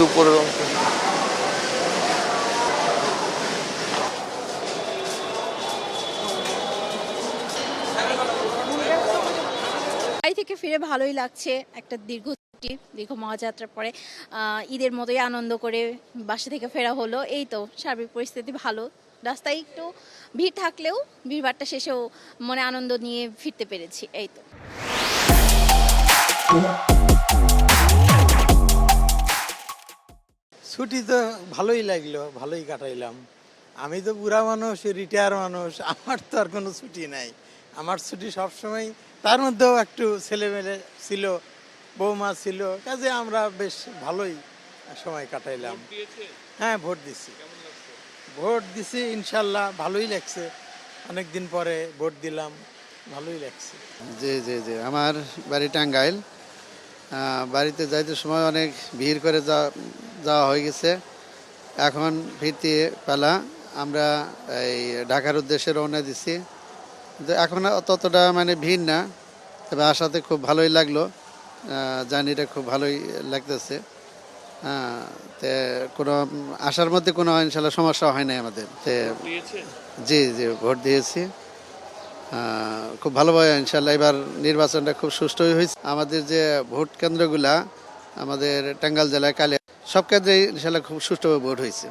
উপরের অংশ। বাড়ি থেকে ফিরে ভালোই লাগছে। একটা দীর্ঘ মহাযাত্রার পরে ঈদের মতোই আনন্দ করে বাসা থেকে ফেরা হলো। এই তো সার্বিক পরিস্থিতি ভালো। রাস্তায় একটু ভিড় থাকলেও ভিড়ভাট্টা শেষেও মনে আনন্দ নিয়ে ফিরতে পেরেছি। এই তো। ছুটি তো ভালোই লাগলো, ভালোই কাটাইলাম। আমি তো বুড়া মানুষ, রিটায়ার মানুষ, আমার তো আর কোনো ছুটি নাই। আমার ছুটি সবসময়, তার মধ্যেও একটু ছেলেমেলে ছিল, বৌমা ছিল, কাজে আমরা বেশ ভালোই সময় কাটাইলাম। হ্যাঁ, ভোট দিছি ইনশাল্লাহ, ভালোই লাগছে। অনেকদিন পরে ভোট দিলাম, ভালোই লাগছে। জি জি জি, আমার বাড়ি টাঙ্গাইল। বাড়িতে যাইতে সময় অনেক ভিড় করে যাওয়া হয়ে গেছে। এখন ফিরতে পালা, আমরা এই ঢাকার উদ্দেশ্যে রওনা দিছি। কিন্তু এখন ততটা মানে ভিড় না, তবে আসাতে খুব ভালোই লাগলো। জার্নিটা খুব ভালোই লাগতেছে। তে কোনো আসার মধ্যে কোনো ইনশাল্লাহ সমস্যা হয় নাই আমাদের। জি জি, ভোট দিয়েছি খুব ভালোভাবে ইনশাল্লাহ। এবার নির্বাচনটা খুব সুষ্ঠুই হয়েছে। আমাদের যে ভোট কেন্দ্রগুলা আমাদের টাঙ্গাইল জেলায় সব কেন্দ্রে ইনশাল্লাহ খুব সুষ্ঠুভাবে ভোট হয়েছে।